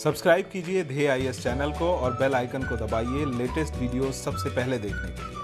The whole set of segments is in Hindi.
सब्सक्राइब कीजिए ध्येय आईएएस चैनल को और बेल आइकन को दबाइए लेटेस्ट वीडियो सबसे पहले देखने के लिए।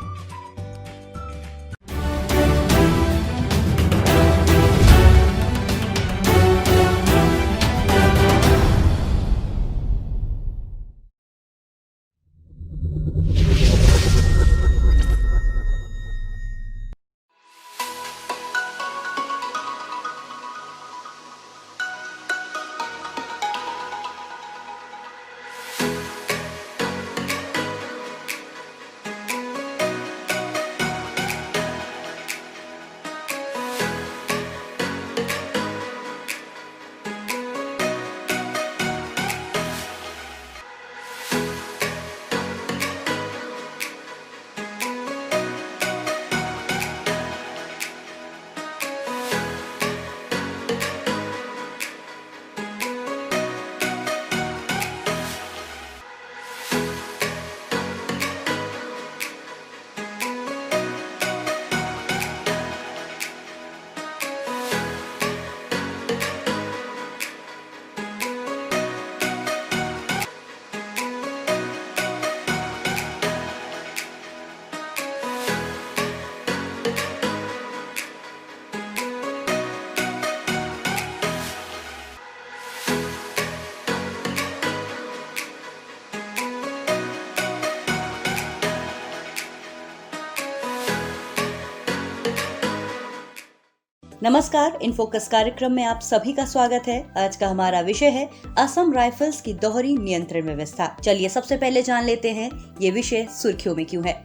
नमस्कार, इनफोकस कार्यक्रम में आप सभी का स्वागत है। आज का हमारा विषय है असम राइफल्स की दोहरी नियंत्रण व्यवस्था। चलिए सबसे पहले जान लेते हैं ये विषय सुर्खियों में क्यों है।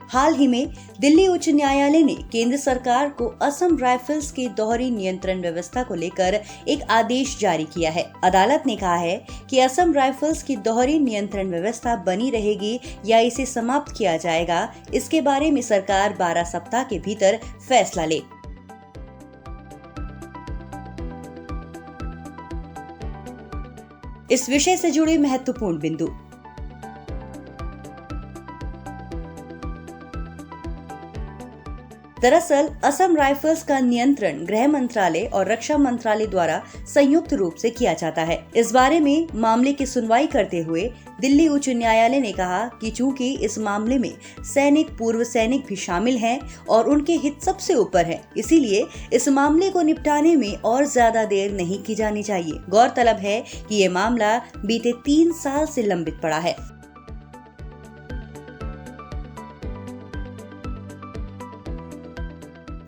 हाल ही में दिल्ली उच्च न्यायालय ने केंद्र सरकार को असम राइफल्स की दोहरी नियंत्रण व्यवस्था को लेकर एक आदेश जारी किया है। अदालत ने कहा है कि असम राइफल्स की दोहरी नियंत्रण व्यवस्था बनी रहेगी या इसे समाप्त किया जाएगा, इसके बारे में सरकार 12 सप्ताह के भीतर फैसला ले। इस विषय से जुड़े महत्वपूर्ण बिंदु। दरअसल असम राइफल्स का नियंत्रण गृह मंत्रालय और रक्षा मंत्रालय द्वारा संयुक्त रूप से किया जाता है। इस बारे में मामले की सुनवाई करते हुए दिल्ली उच्च न्यायालय ने कहा कि चूंकि इस मामले में सैनिक, पूर्व सैनिक भी शामिल हैं और उनके हित सबसे ऊपर है, इसीलिए इस मामले को निपटाने में और ज्यादा देर नहीं की जानी चाहिए। गौरतलब है कि ये मामला बीते 3 साल से लंबित पड़ा है।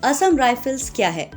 असम राइफल्स क्या है?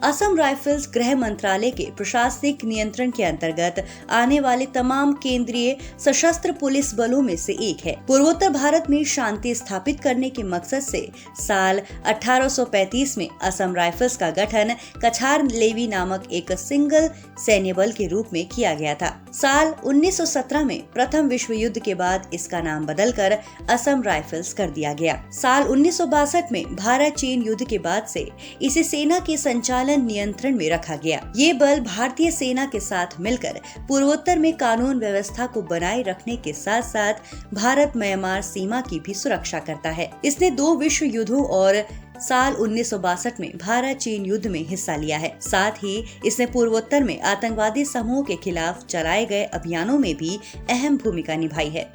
असम राइफल्स गृह मंत्रालय के प्रशासनिक नियंत्रण के अंतर्गत आने वाले तमाम केंद्रीय सशस्त्र पुलिस बलों में से एक है। पूर्वोत्तर भारत में शांति स्थापित करने के मकसद से साल 1835 में असम राइफल्स का गठन कछार लेवी नामक एक सिंगल सैन्य बल के रूप में किया गया था। साल 1917 में प्रथम विश्व युद्ध के बाद इसका नाम बदलकर असम राइफल्स कर दिया गया। साल 1962 में भारत चीन युद्ध के बाद से इसे सेना के संचालन नियंत्रण में रखा गया। ये बल भारतीय सेना के साथ मिलकर पूर्वोत्तर में कानून व्यवस्था को बनाए रखने के साथ साथ भारत म्यांमार सीमा की भी सुरक्षा करता है। इसने 2 विश्व युद्धों और साल 1962 में भारत चीन युद्ध में हिस्सा लिया है। साथ ही इसने पूर्वोत्तर में आतंकवादी समूहों के खिलाफ चलाए गए अभियानों में भी अहम भूमिका निभाई है।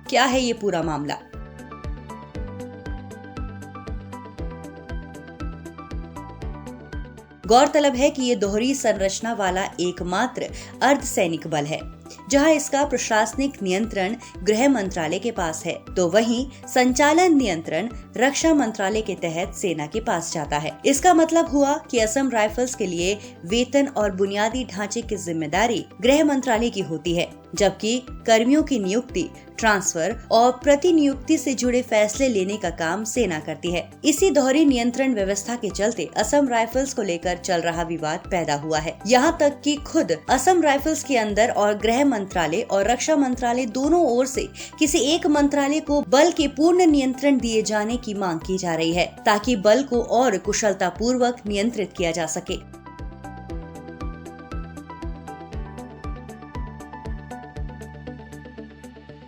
क्या है ये पूरा मामला? गौरतलब है कि ये दोहरी संरचना वाला एकमात्र अर्धसैनिक बल है जहां इसका प्रशासनिक नियंत्रण गृह मंत्रालय के पास है, तो वहीं संचालन नियंत्रण रक्षा मंत्रालय के तहत सेना के पास जाता है। इसका मतलब हुआ कि असम राइफल्स के लिए वेतन और बुनियादी ढांचे की जिम्मेदारी गृह मंत्रालय की होती है, जबकि कर्मियों की नियुक्ति, ट्रांसफर और प्रतिनियुक्ति से जुड़े फैसले लेने का काम सेना करती है। इसी दोहरी नियंत्रण व्यवस्था के चलते असम राइफल्स को लेकर चल रहा विवाद पैदा हुआ है। यहाँ तक कि खुद असम राइफल्स के अंदर और गृह मंत्रालय और रक्षा मंत्रालय दोनों ओर से किसी एक मंत्रालय को बल के पूर्ण नियंत्रण दिए जाने की मांग की जा रही है, ताकि बल को और कुशलता पूर्वक नियंत्रित किया जा सके।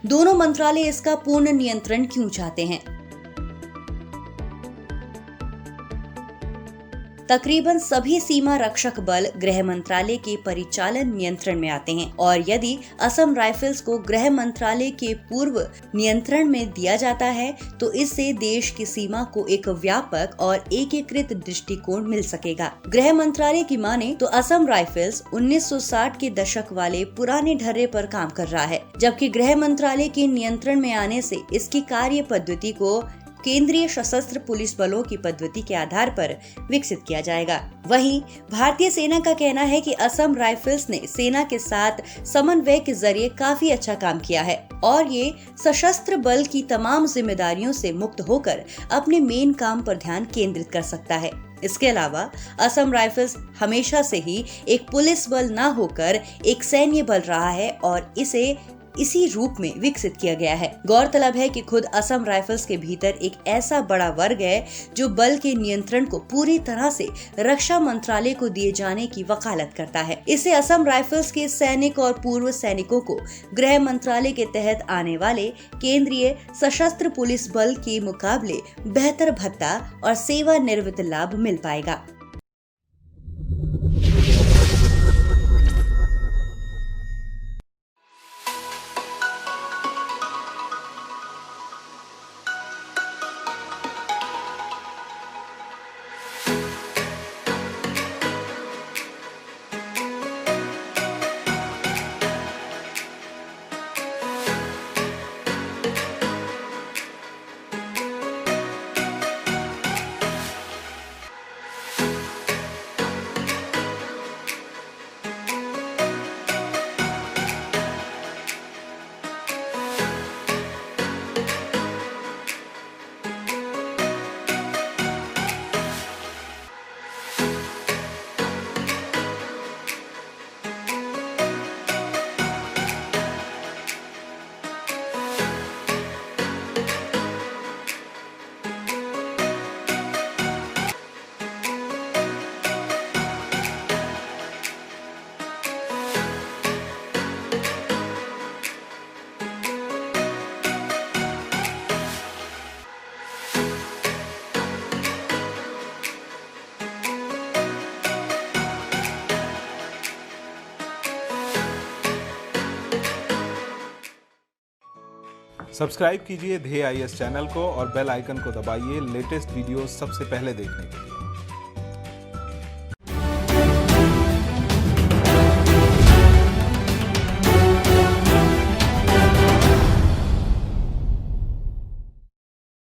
दोनों मंत्रालय इसका पूर्ण नियंत्रण क्यों चाहते हैं? तकरीबन सभी सीमा रक्षक बल गृह मंत्रालय के परिचालन नियंत्रण में आते हैं और यदि असम राइफल्स को गृह मंत्रालय के पूर्व नियंत्रण में दिया जाता है तो इससे देश की सीमा को एक व्यापक और एकीकृत दृष्टिकोण मिल सकेगा। गृह मंत्रालय की माने तो असम राइफल्स 1960 के दशक वाले पुराने ढर्रे पर काम कर रहा है, जबकि गृह मंत्रालय के नियंत्रण में आने से इसकी कार्य पद्धति को केंद्रीय सशस्त्र पुलिस बलों की पद्धति के आधार पर विकसित किया जाएगा। वहीं भारतीय सेना का कहना है कि असम राइफल्स ने सेना के साथ समन्वय के जरिए काफी अच्छा काम किया है और ये सशस्त्र बल की तमाम जिम्मेदारियों से मुक्त होकर अपने मेन काम पर ध्यान केंद्रित कर सकता है। इसके अलावा असम राइफल्स हमेशा से ही एक पुलिस बल न होकर एक सैन्य बल रहा है और इसे इसी रूप में विकसित किया गया है। गौरतलब है कि खुद असम राइफल्स के भीतर एक ऐसा बड़ा वर्ग है जो बल के नियंत्रण को पूरी तरह से रक्षा मंत्रालय को दिए जाने की वकालत करता है। इससे असम राइफल्स के सैनिक और पूर्व सैनिकों को गृह मंत्रालय के तहत आने वाले केंद्रीय सशस्त्र पुलिस बल के मुकाबले बेहतर भत्ता और सेवानिवृत्त लाभ मिल पाएगा। सब्सक्राइब कीजिए ध्येय IAS चैनल को और बेल आइकन को दबाइए लेटेस्ट वीडियो सबसे पहले देखने के लिए।